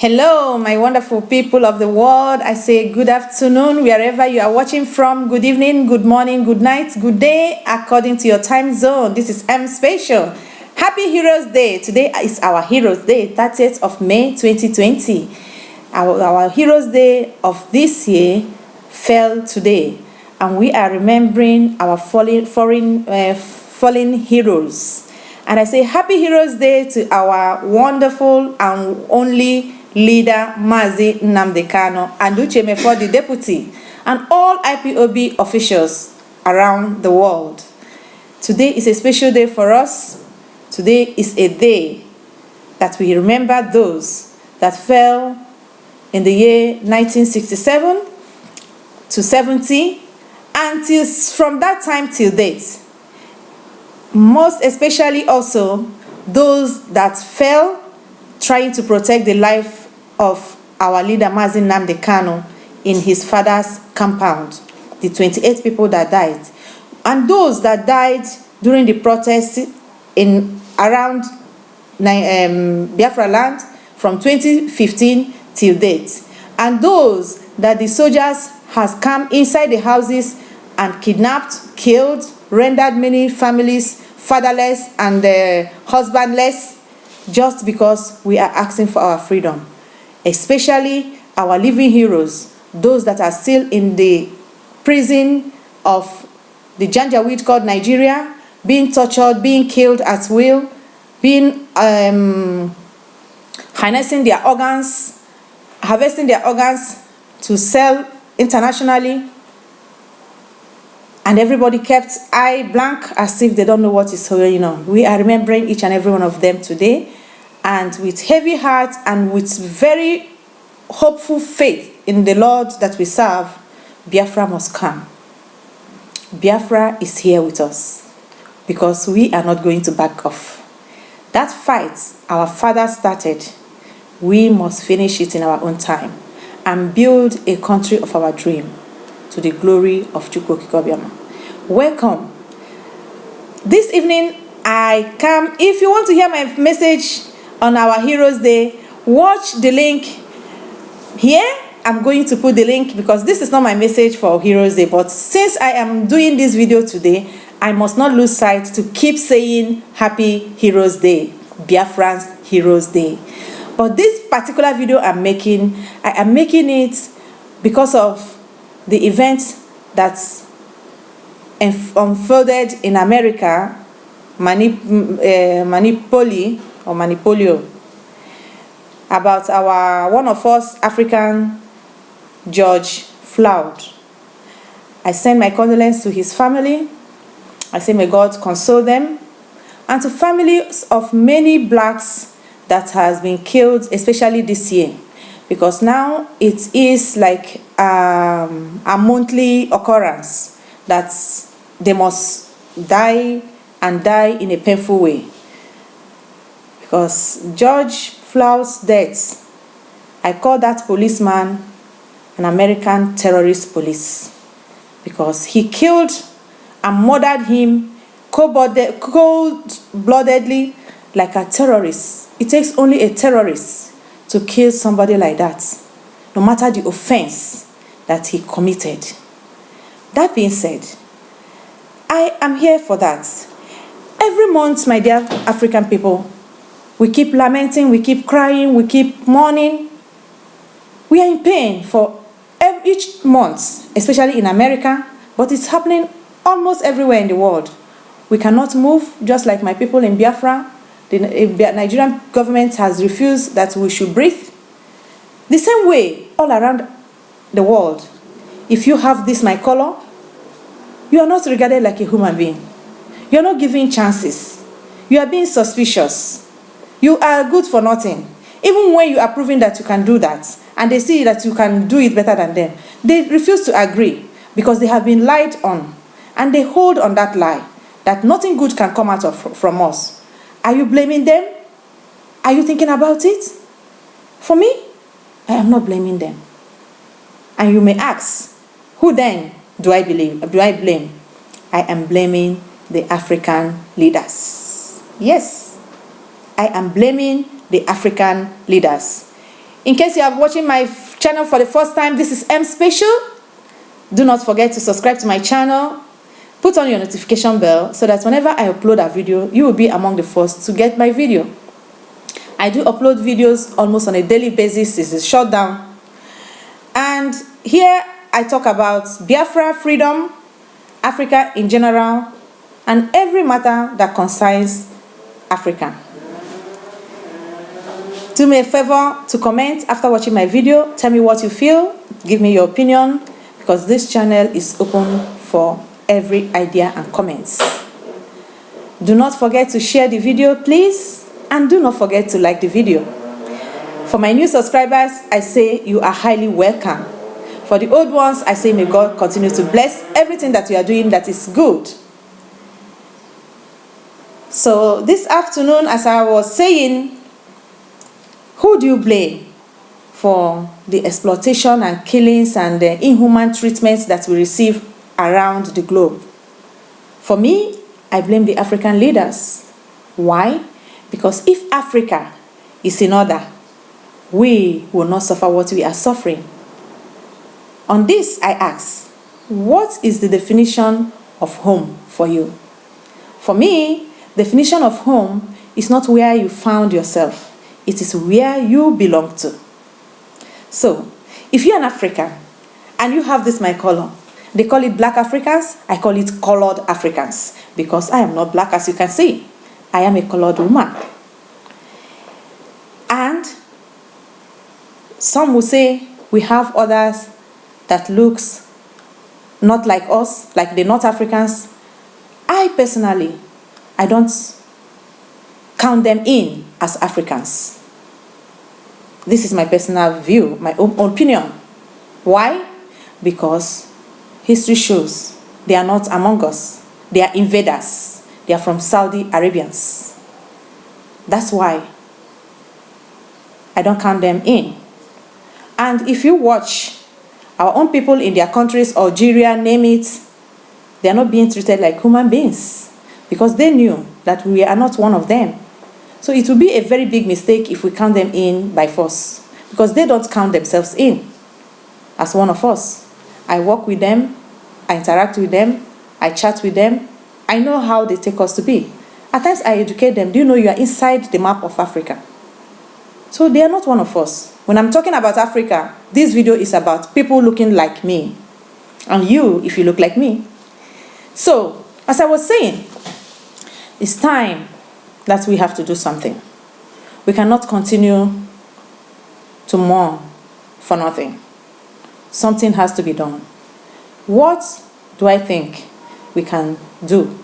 Hello, my wonderful people of the world. I say good afternoon, wherever you are watching from. Good evening, good morning, good night, good day, according to your time zone. This is M Special. Happy Heroes Day. Today is our Heroes Day, 30th of May 2020. Our Heroes Day of this year fell today, and we are remembering our fallen heroes. And I say Happy Heroes Day to our wonderful and only leader, Mazi Nnamdi Kanu, and Uche Mefo, the deputy, and all IPOB officials around the world. Today is a special day for us. Today is a day that we remember those that fell in the year 1967 to 70, and from that time till date. Most especially also those that fell trying to protect the life of our leader Mazi Nnamdi Kanu in his father's compound, the 28 people that died, and those that died during the protest in around Biafra land from 2015 till date, and those that the soldiers has come inside the houses and kidnapped, killed, rendered many families fatherless and husbandless, just because we are asking for our freedom. Especially our living heroes, those that are still in the prison of the Janjaweed called Nigeria, being tortured, being killed at will, being harnessing their organs, harvesting their organs to sell internationally, and everybody kept eye blank as if they don't know what is going on. We are remembering each and every one of them today, and with heavy heart and with very hopeful faith in the Lord that we serve, Biafra must come. Biafra is here with us because we are not going to back off. That fight our father started, we must finish it in our own time and build a country of our dream to the glory of Chukwu Obiama. Welcome. This evening I come. If you want to hear my message on our Heroes Day, watch the link here. I'm going to put the link because this is not my message for Heroes Day, but since I am doing this video today, I must not lose sight to keep saying Happy Heroes Day, Biafran's Heroes Day. But this particular video I am making it because of the event that's unfolded in America, Manipolio, about one of us African George Floyd. I send my condolences to his family. I say may God console them, and to families of many blacks that has been killed, especially this year, because now it is like a monthly occurrence that they must die and die in a painful way. Because George Floyd's death, I call that policeman an American terrorist police, because he killed and murdered him cold-bloodedly like a terrorist. It takes only a terrorist to kill somebody like that, no matter the offense that he committed. That being said, I am here for that. Every month, my dear African people, we keep lamenting, we keep crying, we keep mourning. We are in pain for each month, especially in America, but it's happening almost everywhere in the world. We cannot move, just like my people in Biafra. The Nigerian government has refused that we should breathe. The same way all around the world. If you have this my color, you are not regarded like a human being. You are not given chances. You are being suspicious. You are good for nothing. Even when you are proving that you can do that, and they see that you can do it better than them, they refuse to agree because they have been lied on, and they hold on that lie that nothing good can come out from us. Are you blaming them? Are you thinking about it? For me, I am not blaming them. And you may ask, who then do I blame? I am blaming the African leaders. Yes, I am blaming the African leaders. In case you are watching my channel for the first time, this is M Special. Do not forget to subscribe to my channel. Put on your notification bell so that whenever I upload a video, you will be among the first to get my video. I do upload videos almost on a daily basis. This is shutdown. And here I talk about Biafra, freedom, Africa in general, and every matter that concerns Africa. Do me a favor to comment after watching my video. Tell me what you feel. Give me your opinion, because this channel is open for every idea and comments. Do not forget to share the video, please, and do not forget to like the video. For my new subscribers, I say you are highly welcome. For the old ones, I say may God continue to bless everything that you are doing that is good. So this afternoon, as I was saying, who do you blame for the exploitation and killings and the inhuman treatments that we receive around the globe? For me, I blame the African leaders. Why? Because if Africa is in order, we will not suffer what we are suffering. On this, I ask, what is the definition of home for you? For me, definition of home is not where you found yourself. It is where you belong to. So, if you're an African and you have this my color, they call it black Africans, I call it colored Africans, because I am not black, as you can see. I am a colored woman. And some will say we have others that looks not like us, like the North Africans. I personally, I don't count them in as Africans. This is my personal view, my own opinion. Why? Because history shows they are not among us. They are invaders. They are from Saudi Arabians. That's why I don't count them in. And if you watch our own people in their countries, Algeria, name it, they are not being treated like human beings, because they knew that we are not one of them. So it will be a very big mistake if we count them in by force, because they don't count themselves in as one of us. I work with them, I interact with them, I chat with them. I know how they take us to be. At times I educate them. Do you know you are inside the map of Africa? So they are not one of us. When I'm talking about Africa, this video is about people looking like me, and you if you look like me. So, as I was saying, it's time that we have to do something. We cannot continue to mourn for nothing. Something has to be done. What do I think we can do?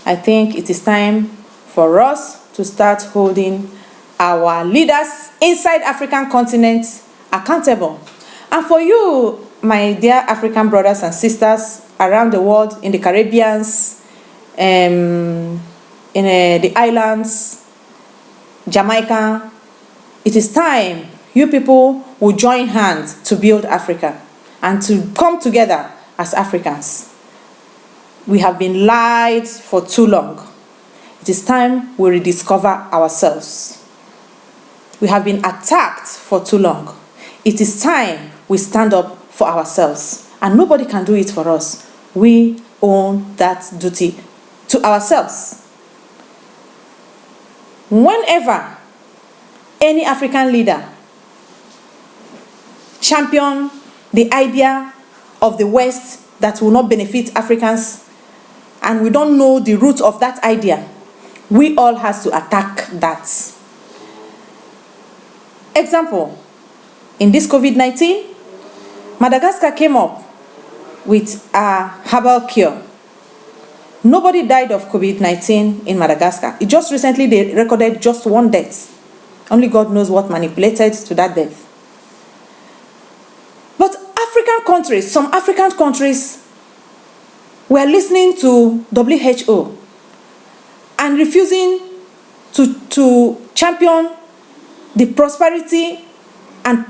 I think it is time for us to start holding our leaders inside African continent accountable. And for you, my dear African brothers and sisters around the world, in the Caribbeans, in the islands, Jamaica, it is time you people will join hands to build Africa and to come together as Africans. We have been lied for too long. It is time we rediscover ourselves. We have been attacked for too long. It is time we stand up for ourselves, and nobody can do it for us. We own that duty to ourselves. Whenever any African leader champion the idea of the West that will not benefit Africans, and we don't know the root of that idea, we all have to attack that. Example, in this COVID-19, Madagascar came up with a herbal cure. Nobody died of COVID-19 in Madagascar. It just recently they recorded just one death. Only God knows what manipulated to that death. But African countries, some African countries were listening to WHO and refusing to champion the prosperity and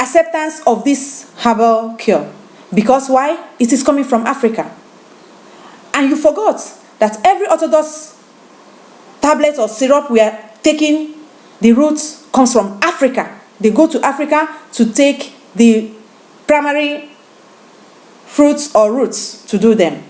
acceptance of this herbal cure. Because why? It is coming from Africa. And you forgot that every orthodox tablet or syrup we are taking, the roots comes from Africa. They go to Africa to take the primary fruits or roots to do them.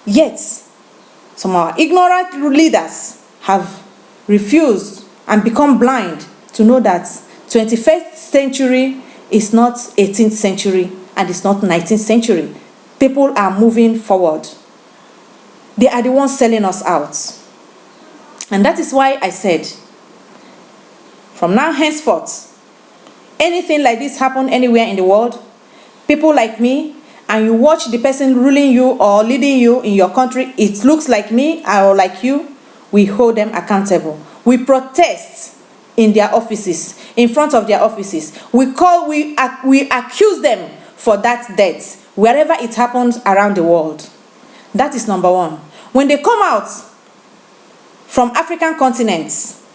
Yet, some of our ignorant leaders have refused and become blind to know that 21st century is not 18th century and it's not 19th century. People are moving forward. They are the ones selling us out. And that is why I said, from now henceforth, anything like this happen anywhere in the world, people like me, and you watch the person ruling you or leading you in your country, it looks like me or like you, we hold them accountable. We protest in their offices, in front of their offices. We accuse them for that death, wherever it happens around the world. That is number one. When they come out from African continents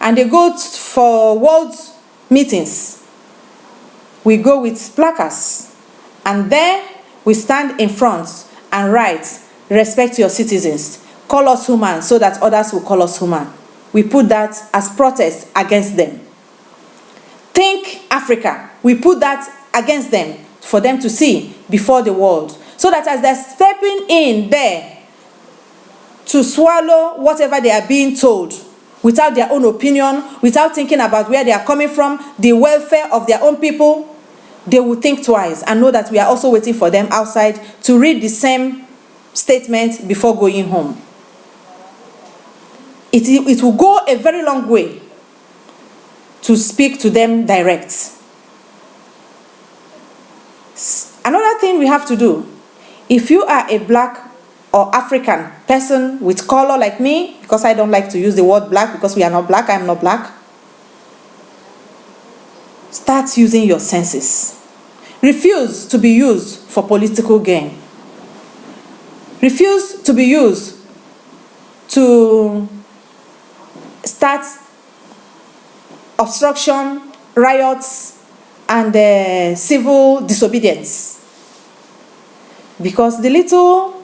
and they go for world meetings, we go with placards, and there we stand in front and write, respect your citizens, call us human so that others will call us human. We put that as protest against them. Think Africa, we put that against them for them to see before the world, so that as they're stepping in there to swallow whatever they are being told, without their own opinion, without thinking about where they are coming from, the welfare of their own people, they will think twice and know that we are also waiting for them outside to read the same statement before going home. It will go a very long way to speak to them direct. Another thing we have to do, if you are a black or African person with color like me, because I don't like to use the word black because we are not black, I am not black, start using your senses. Refuse to be used for political gain. Refuse to be used to start obstruction, riots, and civil disobedience. Because the little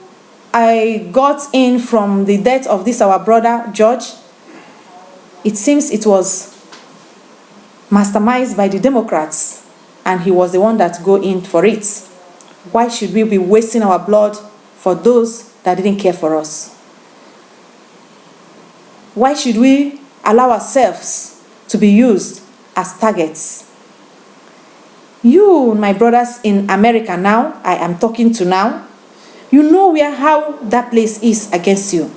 I got in from the death of this our brother George, it seems it was masterminded by the Democrats, and he was the one that go in for it. Why should we be wasting our blood for those that didn't care for us? Why should we allow ourselves to be used as targets? You, my brothers in America now, I am talking to now, you know how that place is against you.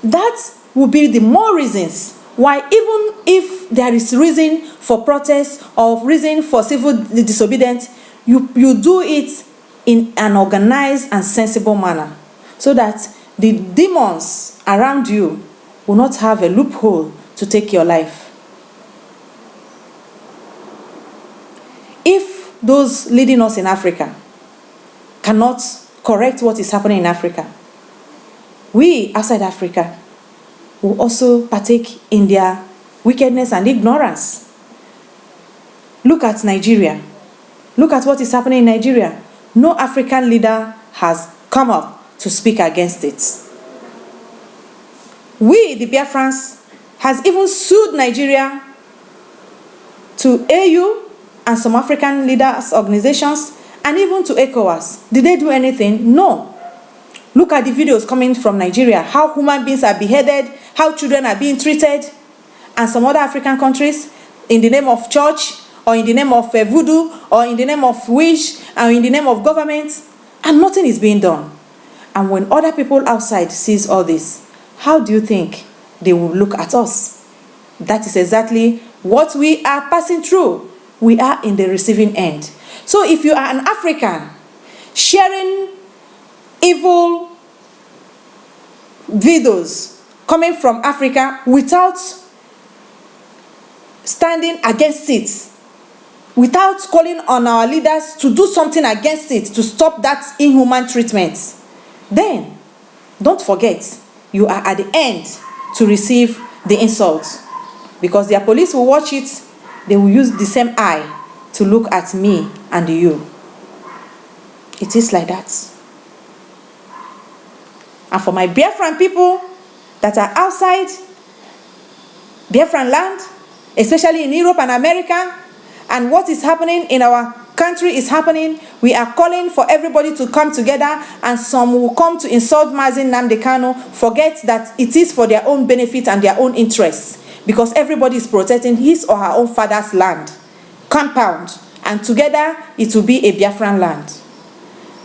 That will be the more reasons why, even if there is reason for protest or reason for civil disobedience, you do it in an organized and sensible manner, so that the demons around you will not have a loophole to take your life. If those leading us in Africa cannot correct what is happening in Africa, we outside Africa will also partake in their wickedness and ignorance. Look at Nigeria. Look at what is happening in Nigeria. No African leader has come up to speak against it. We, the Biafrans, has even sued Nigeria to AU and some African leaders, organizations, and even to ECOWAS. Did they do anything? No. Look at the videos coming from Nigeria, how human beings are beheaded, how children are being treated, and some other African countries in the name of church, or in the name of voodoo, or in the name of wish, or in the name of government, and nothing is being done. And when other people outside sees all this, how do you think they will look at us? That is exactly what we are passing through. We are in the receiving end. So if you are an African sharing evil videos coming from Africa without standing against it, without calling on our leaders to do something against it, to stop that inhuman treatment, then don't forget, you are at the end to receive the insult. Because their police will watch it, they will use the same eye to look at me and you. It is like that. And for my Biafran people, that are outside Biafran land, especially in Europe and America, and what is happening in our country is happening. We are calling for everybody to come together, and some will come to insult Mazin Nnamdi Kanu, forget that it is for their own benefit and their own interests, because everybody is protecting his or her own father's land, compound, and together it will be a Biafran land.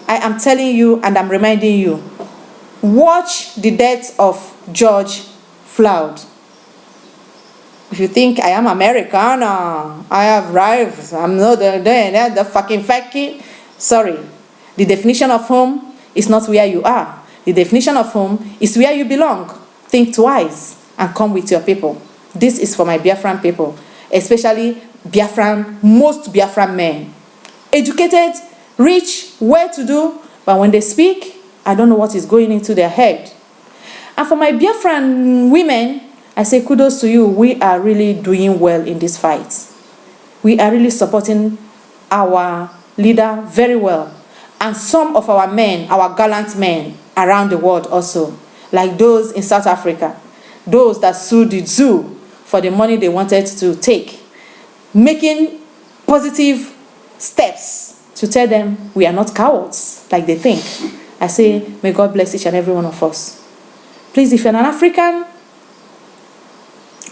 I am telling you and I'm reminding you, watch the death of George Floyd. If you think I am Americana, I have rights, I'm not the fucking fakey. Sorry. The definition of home is not where you are. The definition of home is where you belong. Think twice and come with your people. This is for my Biafran people, especially Biafran, most Biafran men. Educated, rich, well-to-do, but when they speak, I don't know what is going into their head. And for my Biafran women, I say kudos to you. We are really doing well in this fight. We are really supporting our leader very well. And some of our men, our gallant men around the world also, like those in South Africa, those that sued the zoo for the money they wanted to take, making positive steps to tell them we are not cowards like they think. I say, may God bless each and every one of us. Please, if you're an African,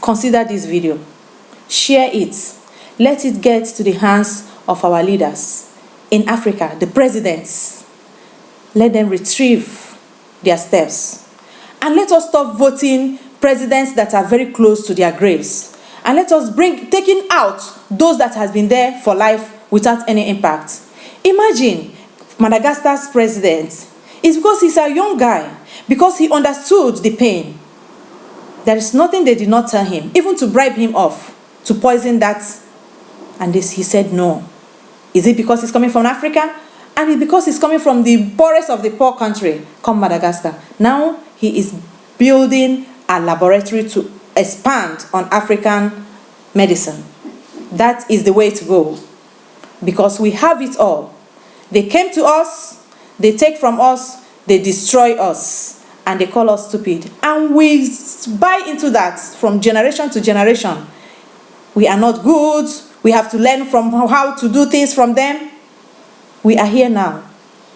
consider this video, share it, let it get to the hands of our leaders in Africa, the presidents. Let them retrieve their steps, and let us stop voting presidents that are very close to their graves, and let us taking out those that has been there for life without any impact. Imagine Madagascar's president. It's because he's a young guy, because he understood the pain. There is nothing they did not tell him, even to bribe him off, to poison that. And this, he said no. Is it because he's coming from Africa? And it's because he's coming from the poorest of the poor country, come Madagascar. Now he is building a laboratory to expand on African medicine. That is the way to go. Because we have it all. They came to us, they take from us, they destroy us, and they call us stupid. And we buy into that from generation to generation. We are not good. We have to learn from how to do things from them. We are here now.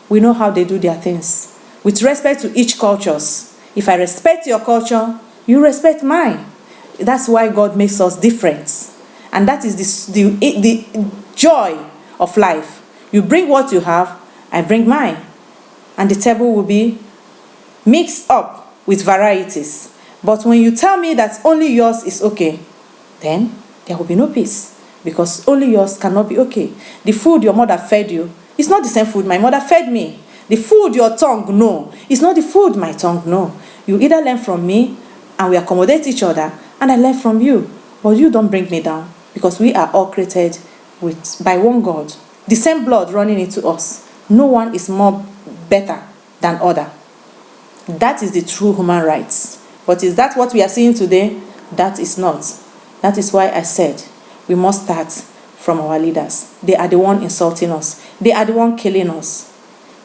We know how they do their things. With respect to each culture. If I respect your culture, you respect mine. That's why God makes us different. And that is the joy of life. You bring what you have, I bring mine. And the table will be mixed up with varieties. But when you tell me that only yours is okay, then there will be no peace. Because only yours cannot be okay. The food your mother fed you is not the same food my mother fed me. The food your tongue know is not the food my tongue know. You either learn from me and we accommodate each other, and I learn from you. But you don't bring me down, because we are all created by one God. The same blood running into us. No one is more better than other. That is the true human rights. But is that what we are seeing today? That is not. That is why I said we must start from our leaders. They are the one insulting us. They are the one killing us.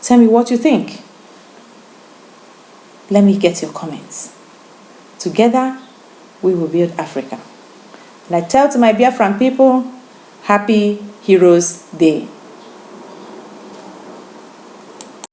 Tell me what you think. Let me get your comments. Together, we will build Africa. And I tell to my Biafran people, Happy Heroes Day.